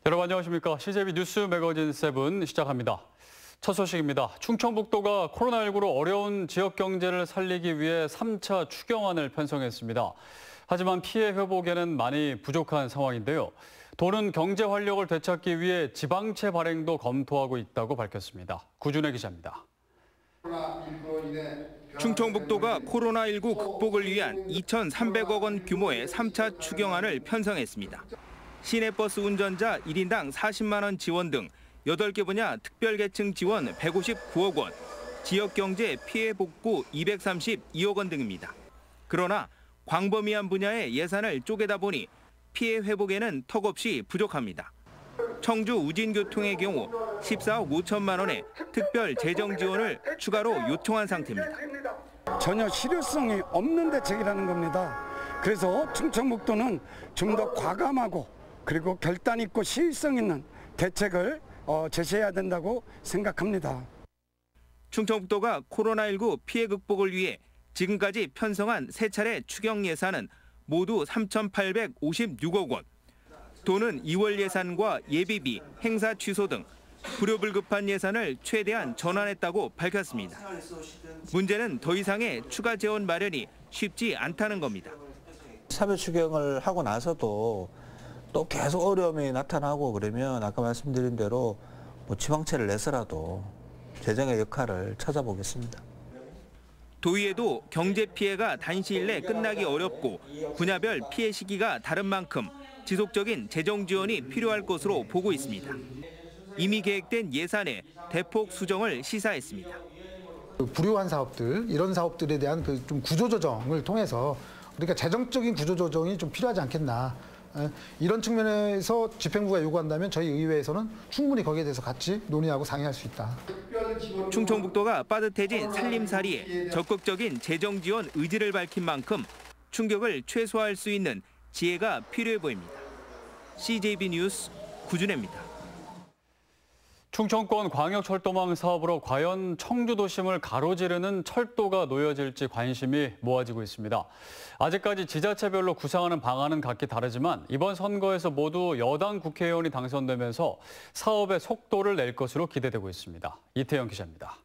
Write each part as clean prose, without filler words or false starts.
여러분 안녕하십니까. CJB 뉴스 매거진 7 시작합니다. 첫 소식입니다. 충청북도가 코로나19로 어려운 지역 경제를 살리기 위해 3차 추경안을 편성했습니다. 하지만 피해 회복에는 많이 부족한 상황인데요. 도는 경제 활력을 되찾기 위해 지방채 발행도 검토하고 있다고 밝혔습니다. 구준혜 기자입니다. 충청북도가 코로나19 극복을 위한 2,300억 원 규모의 3차 추경안을 편성했습니다. 시내버스 운전자 1인당 40만 원 지원 등 8개 분야 특별계층 지원 159억 원, 지역경제 피해 복구 232억 원 등입니다. 그러나 광범위한 분야의 예산을 쪼개다 보니 피해 회복에는 턱없이 부족합니다. 청주 우진교통의 경우 14억 5천만 원의 특별 재정 지원을 추가로 요청한 상태입니다. 전혀 실효성이 없는 대책이라는 겁니다. 그래서 충청북도는 좀 더 과감하고 그리고 결단 있고 시의성 있는 대책을 제시해야 된다고 생각합니다. 충청북도가 코로나19 피해 극복을 위해 지금까지 편성한 3차례 추경 예산은 모두 3,856억 원. 도는 2월 예산과 예비비, 행사 취소 등 불효불급한 예산을 최대한 전환했다고 밝혔습니다. 문제는 더 이상의 추가 재원 마련이 쉽지 않다는 겁니다. 차별 추경을 하고 나서도 또 계속 어려움이 나타나고 그러면 아까 말씀드린 대로 지방채를 내서라도 재정의 역할을 찾아보겠습니다. 도의회도 경제 피해가 단시일 내 끝나기 어렵고 분야별 피해 시기가 다른 만큼 지속적인 재정 지원이 필요할 것으로 보고 있습니다. 이미 계획된 예산에 대폭 수정을 시사했습니다. 불효한 사업들, 이런 사업들에 대한 좀 구조조정을 통해서 그러니까 재정적인 구조조정이 좀 필요하지 않겠나. 이런 측면에서 집행부가 요구한다면 저희 의회에서는 충분히 거기에 대해서 같이 논의하고 상의할 수 있다. 충청북도가 빠듯해진 살림살이에 적극적인 재정 지원 의지를 밝힌 만큼 충격을 최소화할 수 있는 지혜가 필요해 보입니다. CJB 뉴스 구준혜입니다. 충청권 광역철도망 사업으로 과연 청주도심을 가로지르는 철도가 놓여질지 관심이 모아지고 있습니다. 아직까지 지자체별로 구상하는 방안은 각기 다르지만 이번 선거에서 모두 여당 국회의원이 당선되면서 사업의 속도를 낼 것으로 기대되고 있습니다. 이태영 기자입니다.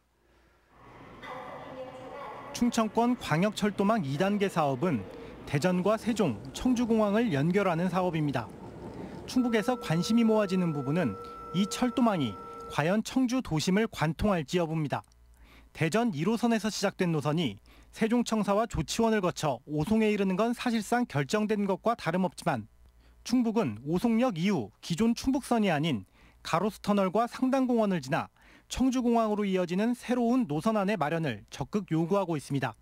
충청권 광역철도망 2단계 사업은 대전과 세종, 청주공항을 연결하는 사업입니다. 충북에서 관심이 모아지는 부분은 이 철도망이 과연 청주 도심을 관통할지 여부입니다. 대전 1호선에서 시작된 노선이 세종청사와 조치원을 거쳐 오송에 이르는 건 사실상 결정된 것과 다름없지만 충북은 오송역 이후 기존 충북선이 아닌 가로수터널과 상당공원을 지나 청주공항으로 이어지는 새로운 노선안의 마련을 적극 요구하고 있습니다.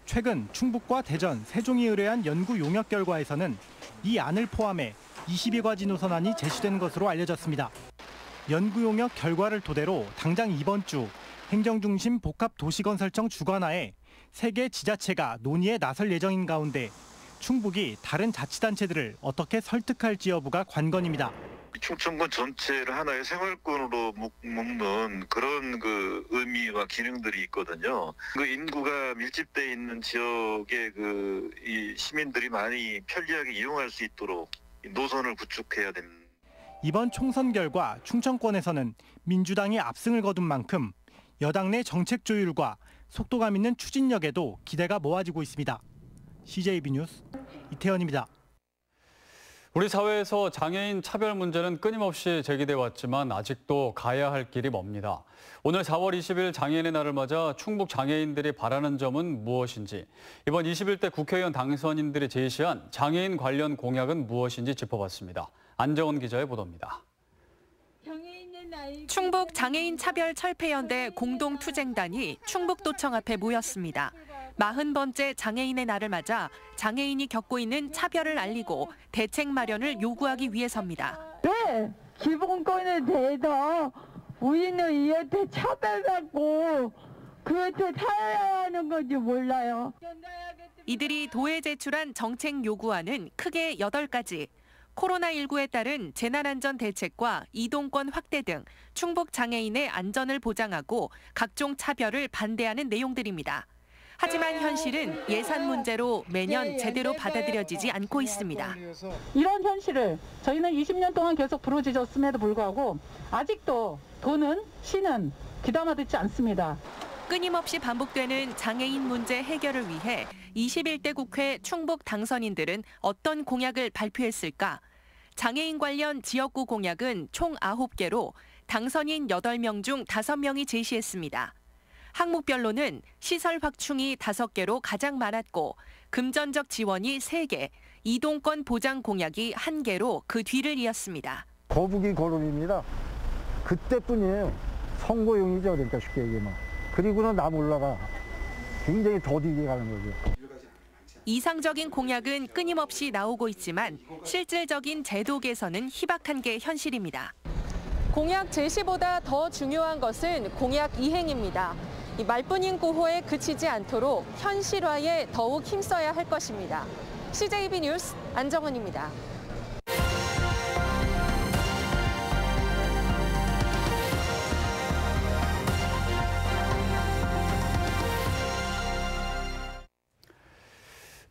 최근 충북과 대전, 세종이 의뢰한 연구 용역 결과에서는 이 안을 포함해 20여 가지 노선안이 제시된 것으로 알려졌습니다. 연구 용역 결과를 토대로 당장 이번 주 행정중심 복합도시건설청 주관하에 3개 지자체가 논의에 나설 예정인 가운데 충북이 다른 자치단체들을 어떻게 설득할지 여부가 관건입니다. 충청권 전체를 하나의 생활권으로 묶는 그런 의미와 기능들이 있거든요. 인구가 밀집돼 있는 지역의 이 시민들이 많이 편리하게 이용할 수 있도록 노선을 구축해야 됩니다. 이번 총선 결과 충청권에서는 민주당이 압승을 거둔 만큼 여당 내 정책 조율과 속도감 있는 추진력에도 기대가 모아지고 있습니다. CJB 뉴스 이태현입니다. 우리 사회에서 장애인 차별 문제는 끊임없이 제기돼 왔지만 아직도 가야 할 길이 멉니다. 오늘 4월 20일 장애인의 날을 맞아 충북 장애인들이 바라는 점은 무엇인지, 이번 21대 국회의원 당선인들이 제시한 장애인 관련 공약은 무엇인지 짚어봤습니다. 안정원 기자의 보도입니다. 충북 장애인 차별철폐연대 공동투쟁단이 충북도청 앞에 모였습니다. 40번째 장애인의 날을 맞아 장애인이 겪고 있는 차별을 알리고 대책 마련을 요구하기 위해서입니다. 왜 기본권에 대해서 우리는 이한테 차별받고 그한테 살아야 하는 건지 몰라요. 이들이 도에 제출한 정책 요구안은 크게 8가지. 코로나19에 따른 재난안전 대책과 이동권 확대 등 충북 장애인의 안전을 보장하고 각종 차별을 반대하는 내용들입니다. 하지만 현실은 예산 문제로 매년 제대로 받아들여지지 않고 있습니다. 이런 현실을 저희는 20년 동안 계속 부르짖었음에도 불구하고 아직도 도는 시는 귀담아 듣지 않습니다. 끊임없이 반복되는 장애인 문제 해결을 위해 21대 국회 충북 당선인들은 어떤 공약을 발표했을까? 장애인 관련 지역구 공약은 총 9개로 당선인 8명 중 5명이 제시했습니다. 항목별로는 시설 확충이 5개로 가장 많았고 금전적 지원이 3개, 이동권 보장 공약이 1개로 그 뒤를 이었습니다. 거북이 걸음입니다. 그때뿐이에요. 선거용이죠. 그러니까 쉽게 얘기하면. 그리고는 남 올라가. 굉장히 더디게 가는 거죠. 이상적인 공약은 끊임없이 나오고 있지만 실질적인 제도 개선은 희박한 게 현실입니다. 공약 제시보다 더 중요한 것은 공약 이행입니다. 이 말뿐인 구호에 그치지 않도록 현실화에 더욱 힘써야 할 것입니다. CJB 뉴스 안정은입니다.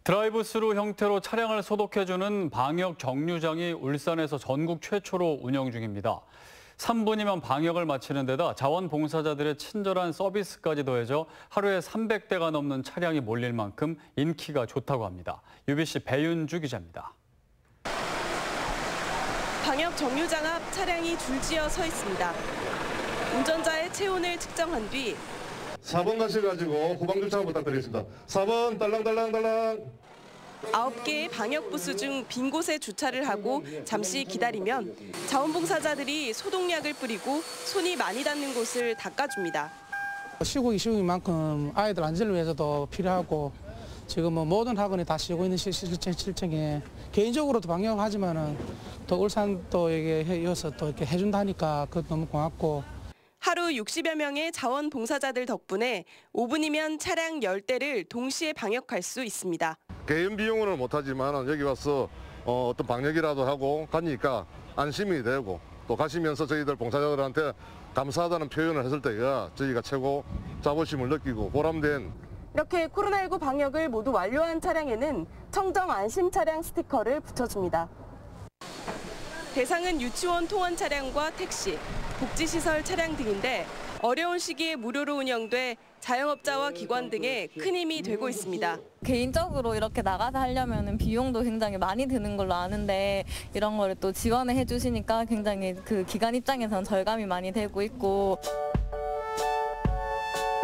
드라이브스루 형태로 차량을 소독해주는 방역 정류장이 울산에서 전국 최초로 운영 중입니다. 3분이면 방역을 마치는 데다 자원봉사자들의 친절한 서비스까지 더해져 하루에 300대가 넘는 차량이 몰릴 만큼 인기가 좋다고 합니다. UBC 배윤주 기자입니다. 방역 정류장 앞 차량이 줄지어 서 있습니다. 운전자의 체온을 측정한 뒤 4번 가셔가지고 후방 주차 부탁드리겠습니다. 4번 딸랑딸랑딸랑. 9개의 방역 부스 중 빈 곳에 주차를 하고 잠시 기다리면 자원봉사자들이 소독약을 뿌리고 손이 많이 닿는 곳을 닦아줍니다. 시국이 시국인 아이들 안전을 위해서도 필요하고 지금 모든 학원이 다 쉬고 있는 실정에 개인적으로도 방역을 하지만은 또 울산도 이어서 또 이렇게 해준다니까 그것도 너무 고맙고. 하루 60여 명의 자원봉사자들 덕분에 5분이면 차량 10대를 동시에 방역할 수 있습니다. 개인 비용으로는 못하지만 여기 와서 어떤 방역이라도 하고 가니까 안심이 되고 또 가시면서 저희들 봉사자들한테 감사하다는 표현을 했을 때가 저희가 최고 자부심을 느끼고 보람된. 이렇게 코로나19 방역을 모두 완료한 차량에는 청정 안심 차량 스티커를 붙여줍니다. 대상은 유치원 통원 차량과 택시, 복지시설 차량 등인데 어려운 시기에 무료로 운영돼 자영업자와 기관 등에 큰 힘이 되고 있습니다. 개인적으로 이렇게 나가서 하려면 비용도 굉장히 많이 드는 걸로 아는데 이런 거를 또 지원을 해주시니까 굉장히 그 기관 입장에서는 절감이 많이 되고 있고.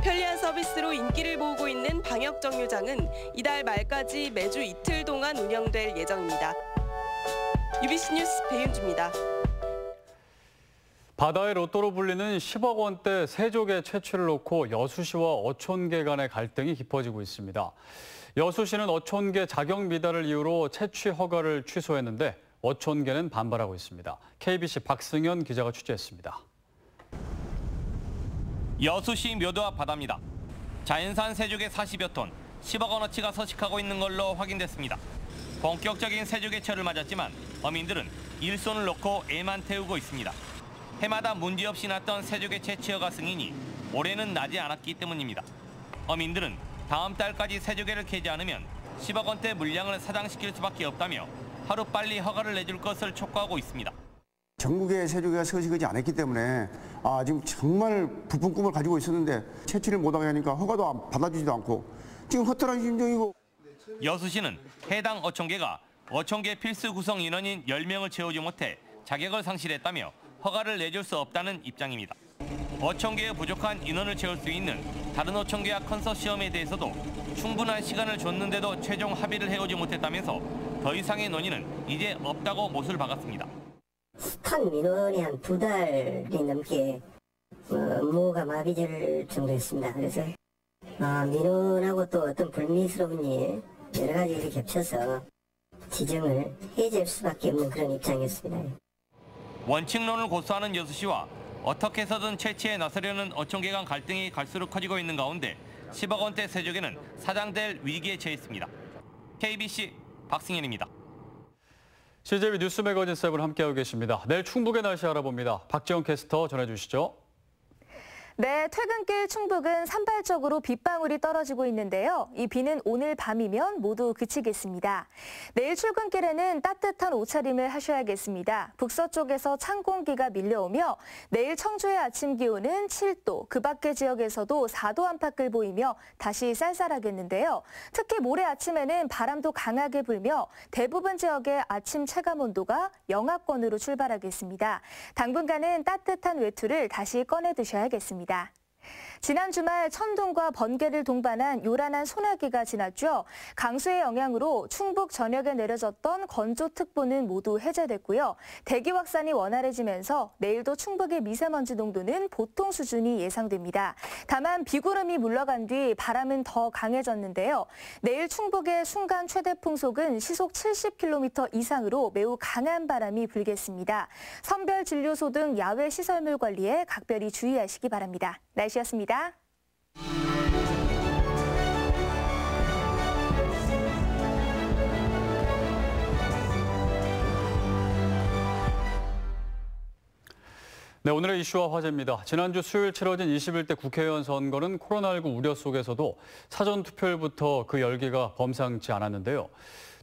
편리한 서비스로 인기를 모으고 있는 방역 정류장은 이달 말까지 매주 이틀 동안 운영될 예정입니다. UBC 뉴스 배윤주입니다. 바다의 로또로 불리는 10억 원대 세조개 채취를 놓고 여수시와 어촌계 간의 갈등이 깊어지고 있습니다. 여수시는 어촌계 자격 미달을 이유로 채취 허가를 취소했는데 어촌계는 반발하고 있습니다. KBC 박승현 기자가 취재했습니다. 여수시 묘도 앞 바다입니다. 자연산 세조개 40여 톤, 10억 원어치가 서식하고 있는 걸로 확인됐습니다. 본격적인 세조개철을 맞았지만 어민들은 일손을 놓고 애만 태우고 있습니다. 해마다 문제없이 났던 세조개 채취 허가 승인이 올해는 나지 않았기 때문입니다. 어민들은 다음 달까지 세조개를 캐지 않으면 10억 원대 물량을 사장시킬 수밖에 없다며 하루빨리 허가를 내줄 것을 촉구하고 있습니다. 전국에 세조개가 서식하지 않았기 때문에 지금 정말 부푼 꿈을 가지고 있었는데 채취를 못하게 하니까 허가도 받아주지도 않고 지금 허탈한 심정이고. 여수시는 해당 어촌계가 어촌계 필수 구성 인원인 10명을 채우지 못해 자격을 상실했다며 허가를 내줄 수 없다는 입장입니다. 어촌계의 부족한 인원을 채울 수 있는 다른 어촌계와 컨소시엄에 대해서도 충분한 시간을 줬는데도 최종 합의를 해오지 못했다면서 더 이상의 논의는 이제 없다고 못을 박았습니다. 습한 민원이 한 2달이 넘게 업무가 마비될 정도였습니다. 그래서 민원하고 또 어떤 불미스러운 일 여러 가지 일이 겹쳐서 지정을 해제할 수밖에 없는 그런 입장이었습니다. 원칙론을 고수하는 여수시와 어떻게 해서든 채취에 나서려는 어촌계 간 갈등이 갈수록 커지고 있는 가운데 10억 원대 세조개는 사장될 위기에 처했습니다. KBC 박승현입니다. CJB 뉴스 매거진 7 함께하고 계십니다. 내일 충북의 날씨 알아봅니다. 박지영 캐스터 전해주시죠. 네, 퇴근길 충북은 산발적으로 빗방울이 떨어지고 있는데요. 이 비는 오늘 밤이면 모두 그치겠습니다. 내일 출근길에는 따뜻한 옷차림을 하셔야겠습니다. 북서쪽에서 찬 공기가 밀려오며 내일 청주의 아침 기온은 7도, 그 밖의 지역에서도 4도 안팎을 보이며 다시 쌀쌀하겠는데요. 특히 모레 아침에는 바람도 강하게 불며 대부분 지역의 아침 체감 온도가 영하권으로 출발하겠습니다. 당분간은 따뜻한 외투를 다시 꺼내 드셔야겠습니다. 지난 주말 천둥과 번개를 동반한 요란한 소나기가 지났죠. 강수의 영향으로 충북 전역에 내려졌던 건조특보는 모두 해제됐고요. 대기 확산이 원활해지면서 내일도 충북의 미세먼지 농도는 보통 수준이 예상됩니다. 다만 비구름이 물러간 뒤 바람은 더 강해졌는데요. 내일 충북의 순간 최대 풍속은 시속 70km 이상으로 매우 강한 바람이 불겠습니다. 선별 진료소 등 야외 시설물 관리에 각별히 주의하시기 바랍니다. 날씨였습니다. 네, 오늘의 이슈와 화제입니다. 지난주 수요일 치러진 21대 국회의원 선거는 코로나19 우려 속에서도 사전투표일부터 그 열기가 범상치 않았는데요.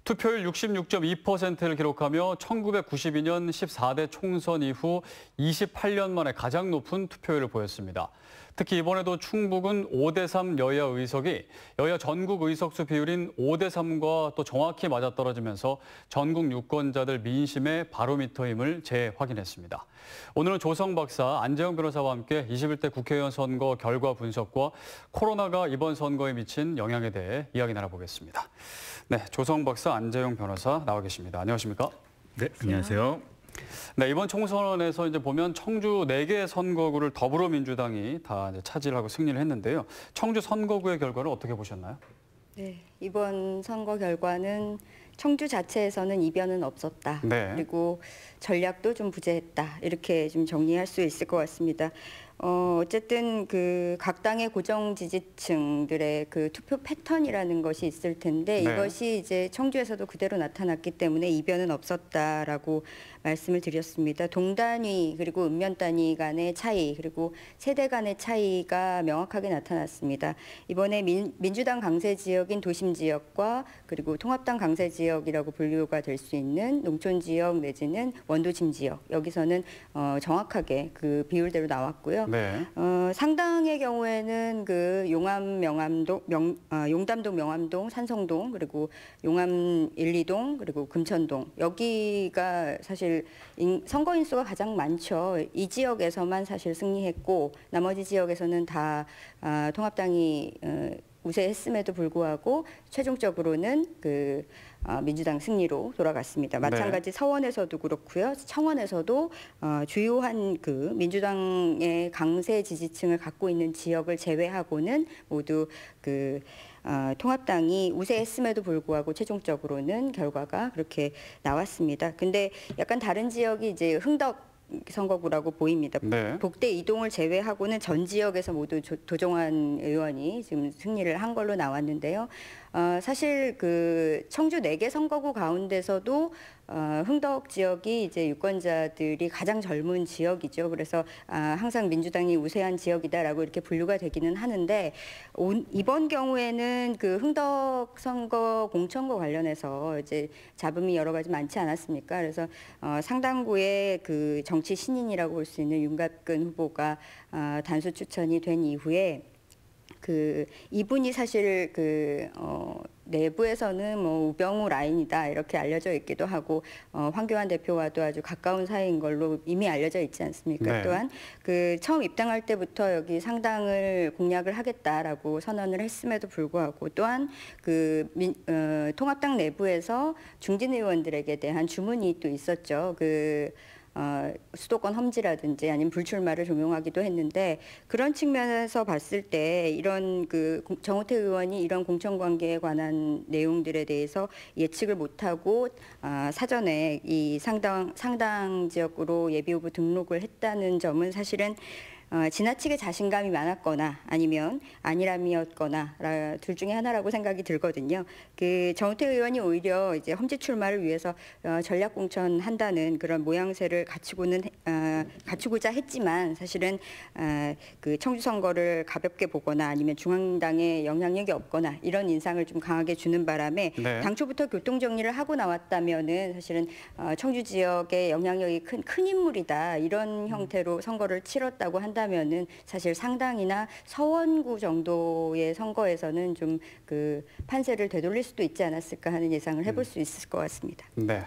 투표율 66.2%를 기록하며 1992년 14대 총선 이후 28년 만에 가장 높은 투표율을 보였습니다. 특히 이번에도 충북은 5대3 여야 의석이 여야 전국 의석수 비율인 5대3과 또 정확히 맞아떨어지면서 전국 유권자들 민심의 바로미터임을 재확인했습니다. 오늘은 조성 박사, 안재영 변호사와 함께 21대 국회의원 선거 결과 분석과 코로나가 이번 선거에 미친 영향에 대해 이야기 나눠보겠습니다. 네, 조성 박사, 안재영 변호사 나와 계십니다. 안녕하십니까? 네, 안녕하세요. 네, 이번 총선에서 이제 보면 청주 4개 선거구를 더불어민주당이 다 이제 차지를 하고 승리를 했는데요. 청주 선거구의 결과를 어떻게 보셨나요? 네, 이번 선거 결과는 청주 자체에서는 이변은 없었다. 네. 그리고 전략도 좀 부재했다. 이렇게 좀 정리할 수 있을 것 같습니다. 어쨌든 그 각 당의 고정 지지층들의 그 투표 패턴이라는 것이 있을 텐데 네. 이것이 이제 청주에서도 그대로 나타났기 때문에 이변은 없었다라고 말씀을 드렸습니다. 동단위 그리고 읍면단위 간의 차이 그리고 세대 간의 차이가 명확하게 나타났습니다. 이번에 민주당 강세 지역인 도심 지역과 그리고 통합당 강세 지역이라고 분류가 될 수 있는 농촌 지역 내지는 원도심 지역 여기서는 정확하게 그 비율대로 나왔고요. 네. 상당의 경우에는 그 용암 명암동, 용담동 명암동, 산성동 그리고 용암 1, 2동 그리고 금천동 여기가 사실 선거 인수가 가장 많죠. 이 지역에서만 사실 승리했고 나머지 지역에서는 다 통합당이 우세했음에도 불구하고 최종적으로는 그 민주당 승리로 돌아갔습니다. 마찬가지 서원에서도 그렇고요. 청원에서도 주요한 그 민주당의 강세 지지층을 갖고 있는 지역을 제외하고는 모두 그 통합당이 우세했음에도 불구하고 최종적으로는 결과가 그렇게 나왔습니다. 근데 약간 다른 지역이 이제 흥덕 선거구라고 보입니다. 네. 복대 이동을 제외하고는 전 지역에서 모두 도종환 의원이 지금 승리를 한 걸로 나왔는데요. 사실 그 청주 4개 선거구 가운데서도 흥덕 지역이 이제 유권자들이 가장 젊은 지역이죠. 그래서 항상 민주당이 우세한 지역이다라고 이렇게 분류가 되기는 하는데 이번 경우에는 그 흥덕 선거 공천과 관련해서 이제 잡음이 여러 가지 많지 않았습니까? 그래서 상당부의 그 정치 신인이라고 볼 수 있는 윤갑근 후보가 단수 추천이 된 이후에 그 이분이 사실 그 내부에서는 뭐 우병우 라인이다 이렇게 알려져 있기도 하고 황교안 대표와도 아주 가까운 사이인 걸로 이미 알려져 있지 않습니까? 네. 또한 그 처음 입당할 때부터 여기 상당을 공략을 하겠다라고 선언을 했음에도 불구하고 또한 그 통합당 내부에서 중진 의원들에게 대한 주문이 또 있었죠. 그 수도권 험지라든지 아니면 불출마를 종용하기도 했는데 그런 측면에서 봤을 때 이런 그 정호택 의원이 이런 공천 관계에 관한 내용들에 대해서 예측을 못하고 사전에 이 상당 지역으로 예비 후보 등록을 했다는 점은 사실은 지나치게 자신감이 많았거나 아니면 안일함이었거나 둘 중에 하나라고 생각이 들거든요. 정우택 의원이 오히려 이제 험지 출마를 위해서 전략 공천한다는 그런 모양새를 갖추고자 했지만 사실은 청주 선거를 가볍게 보거나 아니면 중앙당에 영향력이 없거나 이런 인상을 좀 강하게 주는 바람에 네. 당초부터 교통 정리를 하고 나왔다면은 사실은 청주 지역의 영향력이 큰 인물이다 이런 형태로 선거를 치렀다고 한다면은 사실 상당이나 서원구 정도의 선거에서는 좀 판세를 되돌릴 수도 있지 않았을까 하는 예상을 해볼 수 있을 것 같습니다. 네.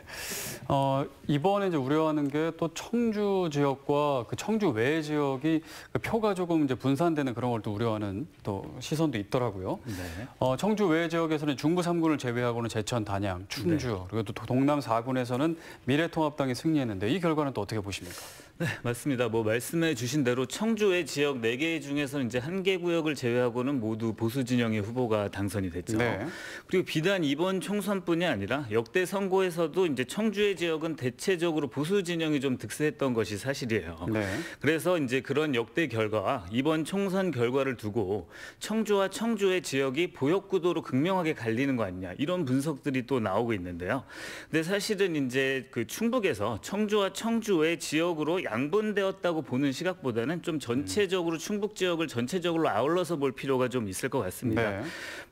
이번에 이제 우려하는 게 또 청주 지역과 청주 외 지역이 표가 조금 이제 분산되는 그런 걸 또 우려하는 또 시선도 있더라고요. 네. 청주 외 지역에서는 중부 3군을 제외하고는 제천, 단양, 충주 네. 그리고 또 동남 4군에서는 미래통합당이 승리했는데 이 결과는 또 어떻게 보십니까? 네, 맞습니다. 말씀해 주신 대로 청주의 지역 4개 중에서는 이제 1개 구역을 제외하고는 모두 보수 진영의 후보가 당선이 됐죠. 네. 그리고 비단 이번 총선뿐이 아니라 역대 선거에서도 이제 청주의 지역은 대체적으로 보수 진영이 좀 득세했던 것이 사실이에요. 네. 그래서 이제 그런 역대 결과와 이번 총선 결과를 두고 청주와 청주의 지역이 보역 구도로 극명하게 갈리는 거 아니냐 이런 분석들이 또 나오고 있는데요. 근데 사실은 이제 충북에서 청주와 청주 외 지역으로 양분되었다고 보는 시각보다는 좀 전체적으로 충북 지역을 전체적으로 아울러서 볼 필요가 좀 있을 것 같습니다. 네.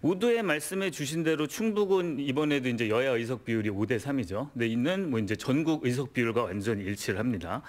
모두의 말씀해 주신 대로 충북은 이번에도 이제 여야 의석 비율이 5대3이죠. 근데 이는 이제 전국 의석 비율과 완전히 일치를 합니다.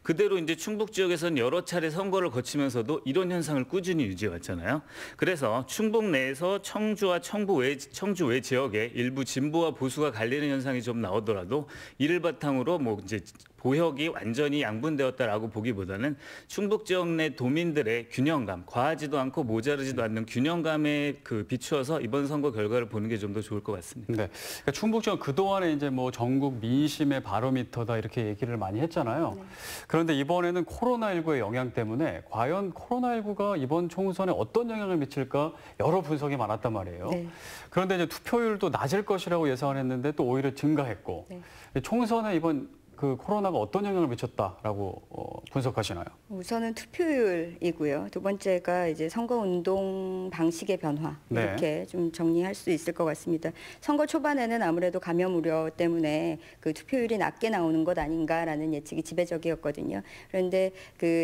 그대로 이제 충북 지역에서는 여러 차례 선거를 거치면서도 이런 현상을 꾸준히 유지해 왔잖아요. 그래서 충북 내에서 청주와 청주 외 지역에 일부 진보와 보수가 갈리는 현상이 좀 나오더라도 이를 바탕으로 이제 보역이 완전히 양분되었다라고 보기보다는 충북 지역 내 도민들의 균형감, 과하지도 않고 모자르지도 않는 균형감에 비추어서 이번 선거 결과를 보는 게 좀 더 좋을 것 같습니다. 네, 그러니까 충북 지역 그동안에 이제 전국 민심의 바로미터다 이렇게 얘기를 많이 했잖아요. 네. 그런데 이번에는 코로나19의 영향 때문에 과연 코로나19가 이번 총선에 어떤 영향을 미칠까 여러 분석이 많았단 말이에요. 네. 그런데 이제 투표율도 낮을 것이라고 예상을 했는데 또 오히려 증가했고 네. 총선에 이번 코로나가 어떤 영향을 미쳤다라고 분석하시나요? 우선은 투표율이고요. 두 번째가 이제 선거운동 방식의 변화 이렇게 네. 좀 정리할 수 있을 것 같습니다. 선거 초반에는 아무래도 감염 우려 때문에 투표율이 낮게 나오는 것 아닌가라는 예측이 지배적이었거든요. 그런데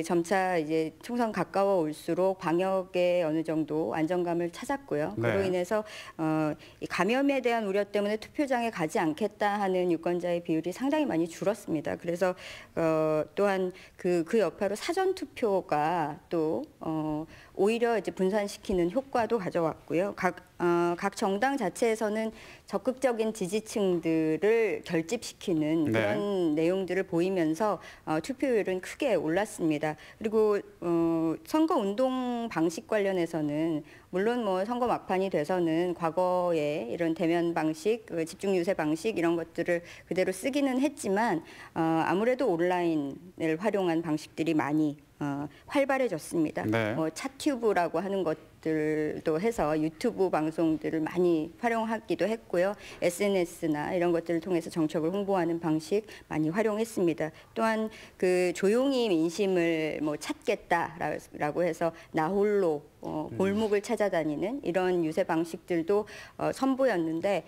점차 이제 총선 가까워 올수록 방역에 어느 정도 안정감을 찾았고요. 네. 그로 인해서 이 감염에 대한 우려 때문에 투표장에 가지 않겠다 하는 유권자의 비율이 상당히 많이 줄었습니다. 그래서 또한 그 여파로 사전 투표가 또 오히려 이제 분산시키는 효과도 가져왔고요. 각 정당 자체에서는 적극적인 지지층들을 결집시키는 네. 그런 내용들을 보이면서 투표율은 크게 올랐습니다. 그리고 선거 운동 방식 관련해서는 물론 선거 막판이 돼서는 과거에 이런 대면 방식, 집중 유세 방식 이런 것들을 그대로 쓰기는 했지만 아무래도 온라인을 활용한 방식들이 많이 활발해졌습니다. 네. 차튜브라고 하는 것들도 해서 유튜브 방송들을 많이 활용하기도 했고요. SNS나 이런 것들을 통해서 정책을 홍보하는 방식 많이 활용했습니다. 또한 조용히 민심을 찾겠다라고 해서 나홀로 골목을 찾아다니는 이런 유세 방식들도 선보였는데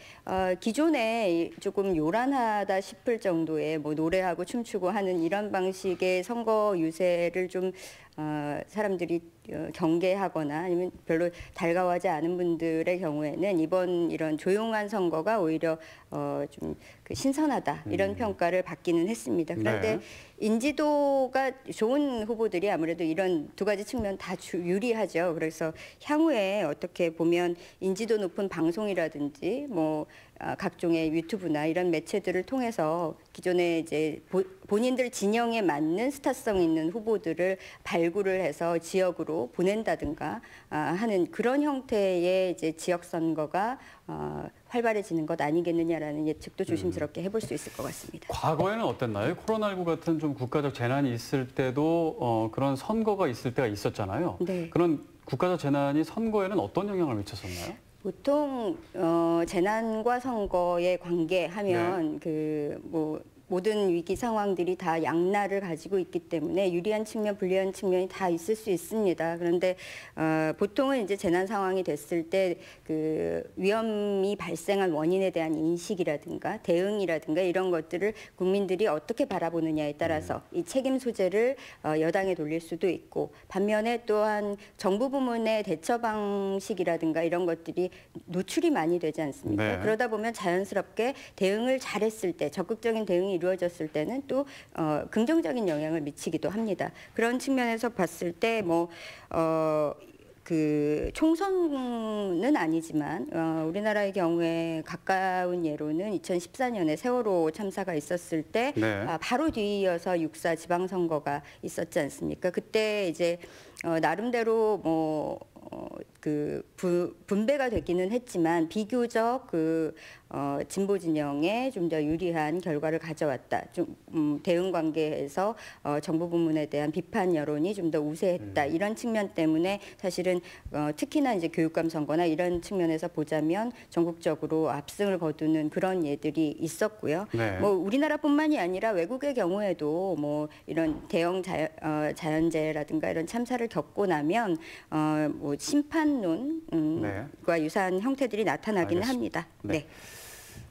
기존에 조금 요란하다 싶을 정도의 노래하고 춤추고 하는 이런 방식의 선거 유세를 좀 사람들이 경계하거나 아니면 별로 달가워하지 않은 분들의 경우에는 이번 이런 조용한 선거가 오히려 좀 신선하다 이런 평가를 받기는 했습니다. 그런데 네. 인지도가 좋은 후보들이 아무래도 이런 두 가지 측면 다 유리하죠. 그래서 향후에 어떻게 보면 인지도 높은 방송이라든지 각종의 유튜브나 이런 매체들을 통해서 기존에 이제 본인들 진영에 맞는 스타성 있는 후보들을 발굴을 해서 지역으로 보낸다든가 하는 그런 형태의 이제 지역 선거가 활발해지는 것 아니겠느냐라는 예측도 조심스럽게 해볼 수 있을 것 같습니다. 과거에는 어땠나요? 코로나19 같은 좀 국가적 재난이 있을 때도 그런 선거가 있을 때가 있었잖아요. 네. 그런 국가적 재난이 선거에는 어떤 영향을 미쳤었나요? 보통 재난과 선거의 관계하면 모든 위기 상황들이 다 양날을 가지고 있기 때문에 유리한 측면, 불리한 측면이 다 있을 수 있습니다. 그런데 보통은 이제 재난 상황이 됐을 때 그 위험이 발생한 원인에 대한 인식이라든가 대응이라든가 이런 것들을 국민들이 어떻게 바라보느냐에 따라서 이 책임 소재를 여당에 돌릴 수도 있고, 반면에 또한 정부 부문의 대처 방식이라든가 이런 것들이 노출이 많이 되지 않습니까? 네. 그러다 보면 자연스럽게 대응을 잘했을 때, 적극적인 대응이 이루어졌을 때는 또 긍정적인 영향을 미치기도 합니다. 그런 측면에서 봤을 때 그 총선은 아니지만 우리나라의 경우에 가까운 예로는 2014년에 세월호 참사가 있었을 때 네. 바로 뒤이어서 6.4 지방선거가 있었지 않습니까? 그때 이제 나름대로 분배가 되기는 했지만 비교적 진보 진영에 좀 더 유리한 결과를 가져왔다. 대응 관계에서 정부 부문에 대한 비판 여론이 좀 더 우세했다. 이런 측면 때문에 사실은 특히나 이제 교육감 선거나 이런 측면에서 보자면 전국적으로 압승을 거두는 그런 예들이 있었고요. 네. 우리나라뿐만이 아니라 외국의 경우에도 이런 대형 자연재해라든가 이런 참사를 겪고 나면 심판론과 유사한 형태들이 나타나기는 합니다. 네.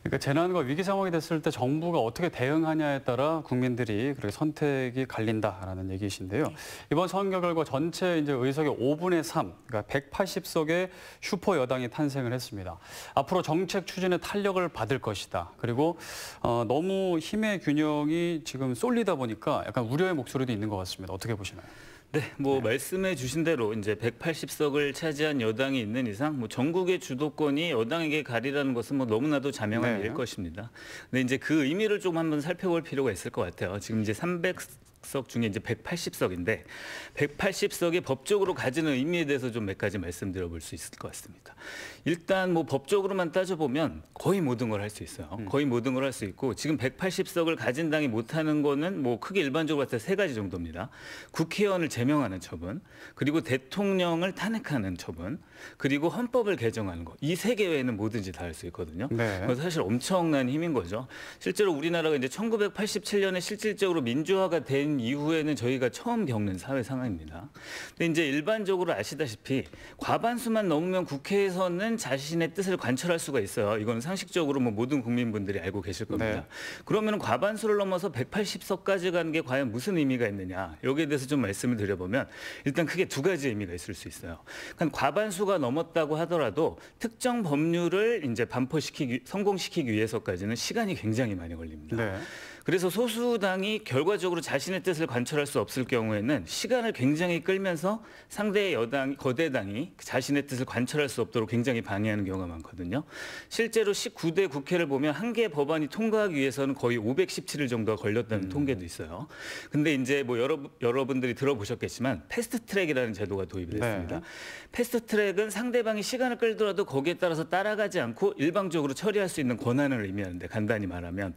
그러니까 재난과 위기 상황이 됐을 때 정부가 어떻게 대응하냐에 따라 국민들이 그렇게 선택이 갈린다라는 얘기이신데요. 이번 선거 결과 전체 이제 의석의 5분의 3, 그러니까 180석의 슈퍼 여당이 탄생을 했습니다. 앞으로 정책 추진에 탄력을 받을 것이다. 그리고 너무 힘의 균형이 지금 쏠리다 보니까 약간 우려의 목소리도 있는 것 같습니다. 어떻게 보시나요? 네, 말씀해 주신 대로 이제 180석을 차지한 여당이 있는 이상 전국의 주도권이 여당에게 가리라는 것은 너무나도 자명한 일일 것입니다. 근데 이제 그 의미를 좀 한번 살펴볼 필요가 있을 것 같아요. 지금 이제 300석 중에 이제 180석인데 180석이 법적으로 가지는 의미에 대해서 좀 몇 가지 말씀드려 볼 수 있을 것 같습니다. 일단 법적으로만 따져보면 거의 모든 걸 할 수 있어요. 거의 모든 걸 할 수 있고 지금 180석을 가진 당이 못하는 거는 크게 일반적으로 봤을 때 세 가지 정도입니다. 국회의원을 제명하는 처분, 그리고 대통령을 탄핵하는 처분, 그리고 헌법을 개정하는 거. 이 세 개 외에는 뭐든지 다 할 수 있거든요. 네. 그래서 사실 엄청난 힘인 거죠. 실제로 우리나라가 이제 1987년에 실질적으로 민주화가 된 이후에는 저희가 처음 겪는 사회 상황입니다. 근데 이제 일반적으로 아시다시피 과반수만 넘으면 국회에서는 자신의 뜻을 관철할 수가 있어요. 이건 상식적으로 모든 국민분들이 알고 계실 겁니다. 네. 그러면 과반수를 넘어서 180석까지 가는 게 과연 무슨 의미가 있느냐. 여기에 대해서 좀 말씀을 드려보면 일단 크게 두 가지 의미가 있을 수 있어요. 그러니까 과반수가 넘었다고 하더라도 특정 법률을 이제 성공시키기 위해서까지는 시간이 굉장히 많이 걸립니다. 네. 그래서 소수당이 결과적으로 자신의 뜻을 관철할 수 없을 경우에는 시간을 굉장히 끌면서 상대의 거대당이 자신의 뜻을 관철할 수 없도록 굉장히 방해하는 경우가 많거든요. 실제로 19대 국회를 보면 한 개 법안이 통과하기 위해서는 거의 517일 정도가 걸렸다는 통계도 있어요. 근데 이제 여러분들이 들어보셨겠지만 패스트트랙이라는 제도가 도입이 됐습니다. 네. 패스트트랙은 상대방이 시간을 끌더라도 거기에 따라서 따라가지 않고 일방적으로 처리할 수 있는 권한을 의미하는데, 간단히 말하면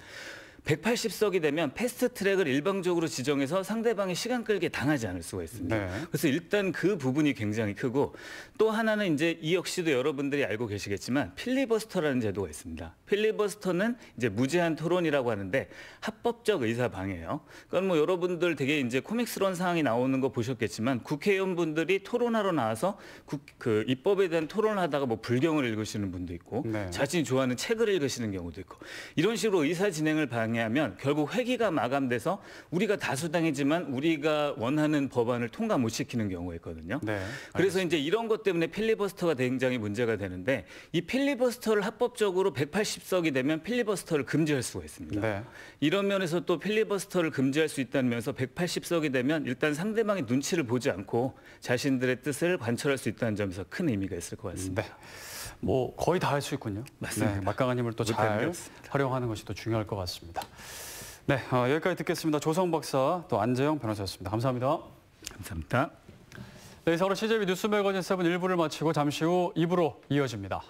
180석이 되면 패스트트랙을 일방적으로 지정해서 상대방이 시간 끌게 당하지 않을 수가 있습니다. 네. 그래서 일단 그 부분이 굉장히 크고, 또 하나는 이제 이 역시도 여러분들이 알고 계시겠지만 필리버스터라는 제도가 있습니다. 필리버스터는 이제 무제한 토론이라고 하는데 합법적 의사 방해예요. 그러니까 여러분들 되게 이제 코믹스러운 상황이 나오는 거 보셨겠지만 국회의원분들이 토론하러 나와서 그 입법에 대한 토론을 하다가 불경을 읽으시는 분도 있고 네. 자신이 좋아하는 책을 읽으시는 경우도 있고, 이런 식으로 의사 진행을 방해하면 결국 회기가 마감돼서 우리가 다수당이지만 우리가 원하는 법안을 통과 못 시키는 경우가 있거든요. 네. 그래서 이제 이런 것 때문에 필리버스터가 굉장히 문제가 되는데, 이 필리버스터를 합법적으로 180석이 되면 필리버스터를 금지할 수가 있습니다. 네. 이런 면에서 또 필리버스터를 금지할 수 있다는 면에서 180석이 되면 일단 상대방의 눈치를 보지 않고 자신들의 뜻을 관철할 수 있다는 점에서 큰 의미가 있을 것 같습니다. 네. 거의 다 할 수 있군요. 맞습니다. 네, 막강한 힘을 또 잘 활용하는 것이 또 중요할 것 같습니다. 네, 여기까지 듣겠습니다. 조성 박사, 또 안재영 변호사였습니다. 감사합니다. 감사합니다. 네, 이상으로 CJB 뉴스 매거진 7 1부를 마치고 잠시 후 2부로 이어집니다.